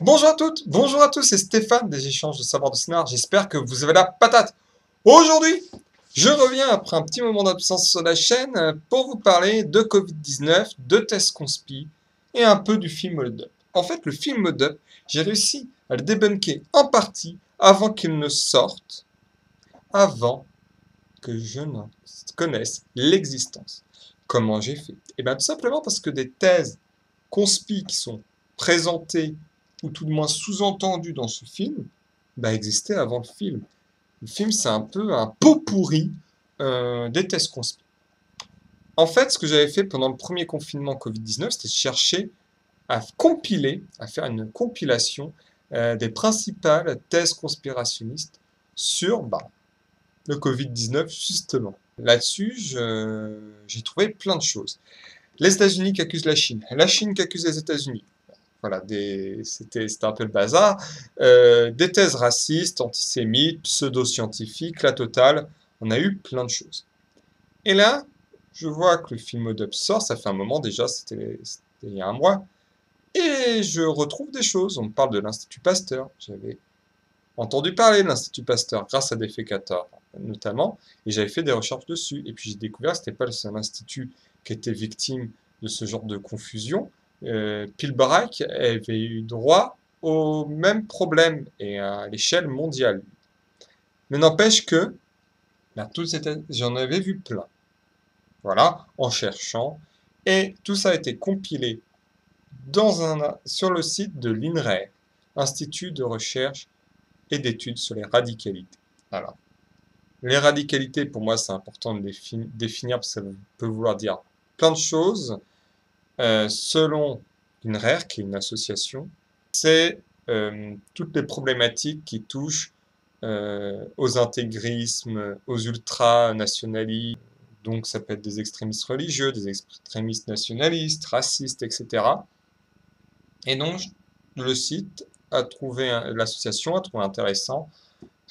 Bonjour à toutes, bonjour à tous, c'est Stéphane des échanges de savoir de scénar. J'espère que vous avez la patate. Aujourd'hui, je reviens après un petit moment d'absence sur la chaîne pour vous parler de Covid-19, de tests conspi et un peu du film Hold Up. En fait, le film Hold Up, j'ai réussi à le débunker en partie avant qu'il ne sorte, avant que je n'en connaisse l'existence. Comment j'ai fait? Eh bien, tout simplement parce que des thèses conspi qui sont présentées ou tout de moins sous-entendues dans ce film existaient avant le film. Le film, c'est un peu un pot pourri des thèses conspi. En fait, ce que j'avais fait pendant le premier confinement Covid-19, c'était chercher à compiler, à faire une compilation des principales thèses conspirationnistes sur le Covid-19, justement. Là-dessus, j'ai trouvé plein de choses. Les États-Unis qui accusent la Chine qui accuse les États-Unis. Voilà, c'était un peu le bazar. Des thèses racistes, antisémites, pseudo-scientifiques, la totale. On a eu plein de choses. Et là, je vois que le film Hold Up sort, ça fait un moment déjà, c'était il y a un mois. Et je retrouve des choses. On me parle de l'Institut Pasteur. J'avais entendu parler de l'Institut Pasteur grâce à des fécateurs notamment, et j'avais fait des recherches dessus. Et puis j'ai découvert que ce n'était pas le seul institut qui était victime de ce genre de confusion. Pilbarack avait eu droit au même problème et à l'échelle mondiale. Mais n'empêche que j'en avais vu plein. Voilà, en cherchant. Et tout ça a été compilé sur le site de l'INRAE, Institut de recherche et d'études sur les radicalités. Alors, les radicalités, pour moi, c'est important de définir parce que ça peut vouloir dire plein de choses. Selon l'INRAE, qui est une association, c'est toutes les problématiques qui touchent aux intégrismes, aux ultranationalistes. Donc, ça peut être des extrémistes religieux, des extrémistes nationalistes, racistes, etc. Et donc, l'association a trouvé intéressant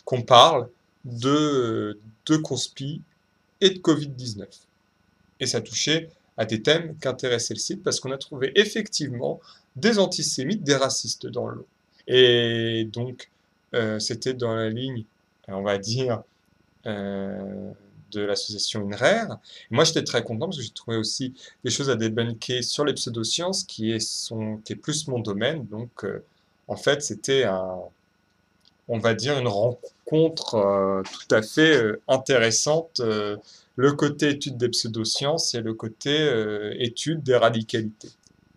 qu'on parle de conspi et de Covid-19. Et ça touchait à des thèmes qu'intéressait le site parce qu'on a trouvé effectivement des antisémites, des racistes dans le lot. Et donc, c'était dans la ligne, on va dire, euh, de l'association INRAE. Et moi, j'étais très content parce que j'ai trouvé aussi des choses à débunker sur les pseudosciences qui est plus mon domaine. Donc, en fait, c'était on va dire, une rencontre tout à fait intéressante. Le côté étude des pseudosciences et le côté étude des radicalités.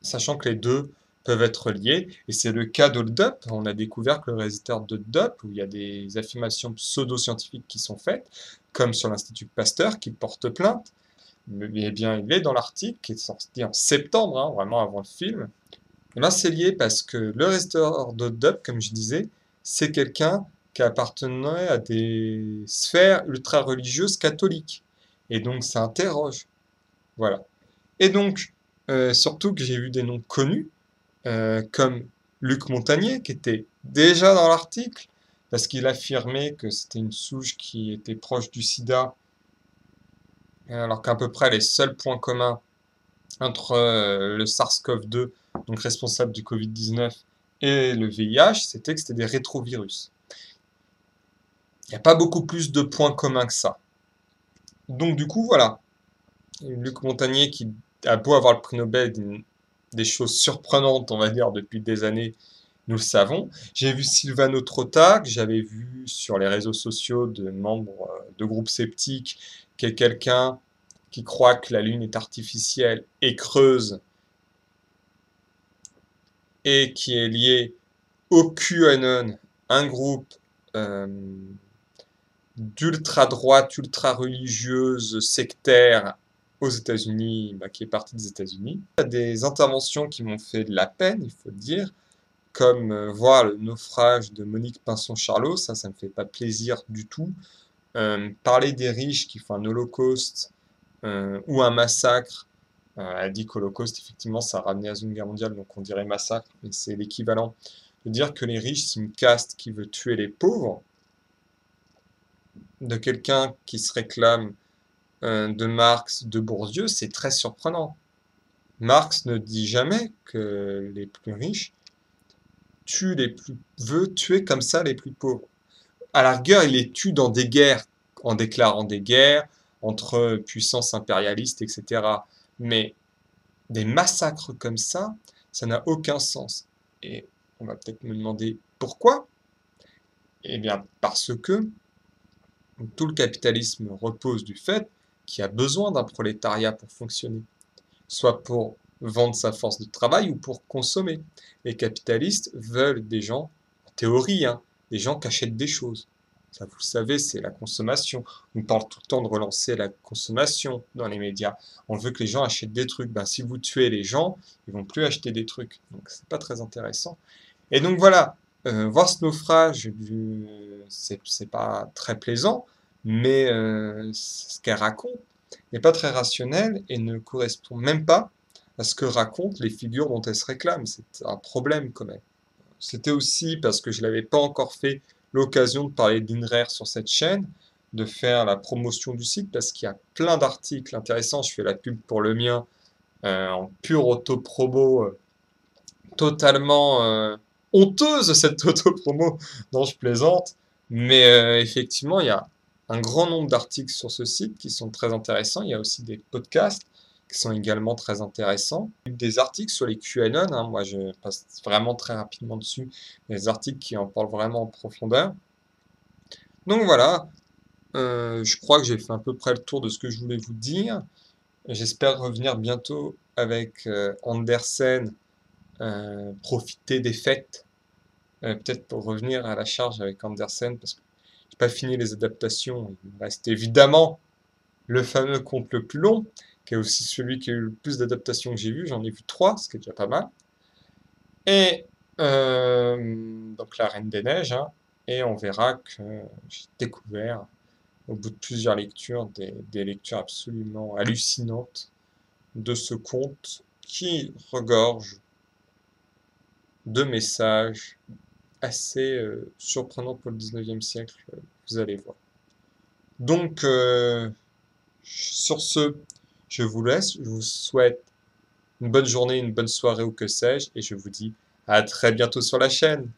Sachant que les deux peuvent être liés, et c'est le cas d'Hold Up. On a découvert que le réalisateur d'Hold Up, où il y a des affirmations pseudo-scientifiques qui sont faites, comme sur l'Institut Pasteur qui porte plainte, eh bien, il est dans l'article qui est sorti en septembre, hein, vraiment avant le film. Et ben, c'est lié parce que le réalisateur d'Hold Up, comme je disais, c'est quelqu'un qui appartenait à des sphères ultra-religieuses catholiques. Et donc, ça interroge. Voilà. Et donc, surtout que j'ai vu des noms connus, comme Luc Montagnier, qui était déjà dans l'article, parce qu'il affirmait que c'était une souche qui était proche du sida, alors qu'à peu près les seuls points communs entre le SARS-CoV-2, donc responsable du Covid-19, et le VIH, c'était que c'était des rétrovirus. Il n'y a pas beaucoup plus de points communs que ça. Donc du coup, voilà. Luc Montagnier, qui a beau avoir le prix Nobel des choses surprenantes, on va dire, depuis des années, nous le savons. J'ai vu Silvano Trotta, que j'avais vu sur les réseaux sociaux de membres de groupes sceptiques, qui est quelqu'un qui croit que la Lune est artificielle et creuse et qui est lié au QAnon, un groupe euh, d'ultra-droite, ultra-religieuse, sectaire aux États-Unis, qui est parti des États-Unis. Il y a des interventions qui m'ont fait de la peine, il faut le dire, comme voir le naufrage de Monique Pinson-Charlot, ça me fait pas plaisir du tout. Parler des riches qui font un holocauste ou un massacre, elle dit qu'holocauste, effectivement, ça a ramené à la Seconde Guerre mondiale, donc on dirait massacre, mais c'est l'équivalent de dire que les riches, c'est une caste qui veut tuer les pauvres, de quelqu'un qui se réclame de Marx, de Bourdieu, c'est très surprenant. Marx ne dit jamais que les plus riches veut tuer comme ça les plus pauvres. À la rigueur, il les tue dans des guerres, en déclarant des guerres entre puissances impérialistes, etc. Mais des massacres comme ça n'a aucun sens. Et on va peut-être me demander pourquoi? Eh bien, parce que tout le capitalisme repose du fait qu'il y a besoin d'un prolétariat pour fonctionner, soit pour vendre sa force de travail ou pour consommer. Les capitalistes veulent des gens, en théorie, hein, des gens qui achètent des choses. Ça, vous le savez, c'est la consommation. On parle tout le temps de relancer la consommation dans les médias. On veut que les gens achètent des trucs. Ben, si vous tuez les gens, ils vont plus acheter des trucs. Donc, c'est pas très intéressant. Et donc voilà, voir ce naufrage, c'est pas très plaisant, mais ce qu'elle raconte n'est pas très rationnel et ne correspond même pas à ce que racontent les figures dont elle se réclame. C'est un problème quand même. C'était aussi parce que je n'avais pas encore fait l'occasion de parler d'INRER sur cette chaîne, de faire la promotion du site, parce qu'il y a plein d'articles intéressants. Je fais la pub pour le mien en pure auto-promo, totalement honteuse cette auto-promo dont je plaisante. Mais effectivement, il y a un grand nombre d'articles sur ce site qui sont très intéressants. Il y a aussi des podcasts qui sont également très intéressants. Des articles sur les QAnon, hein, moi je passe vraiment très rapidement dessus, des articles qui en parlent vraiment en profondeur. Donc voilà, je crois que j'ai fait à peu près le tour de ce que je voulais vous dire. J'espère revenir bientôt avec Andersen, profiter des fêtes, peut-être pour revenir à la charge avec Andersen, parce que j'ai pas fini les adaptations. Il me reste évidemment le fameux conte le plus long, qui est aussi celui qui a eu le plus d'adaptations que j'ai vu. J'en ai vu 3, ce qui est déjà pas mal. Et donc la Reine des Neiges, hein, et on verra que j'ai découvert, au bout de plusieurs lectures, des lectures absolument hallucinantes de ce conte qui regorge de messages assez surprenants pour le 19e siècle, vous allez voir. Donc, sur ce, je vous laisse, je vous souhaite une bonne journée, une bonne soirée ou que sais-je, et je vous dis à très bientôt sur la chaîne.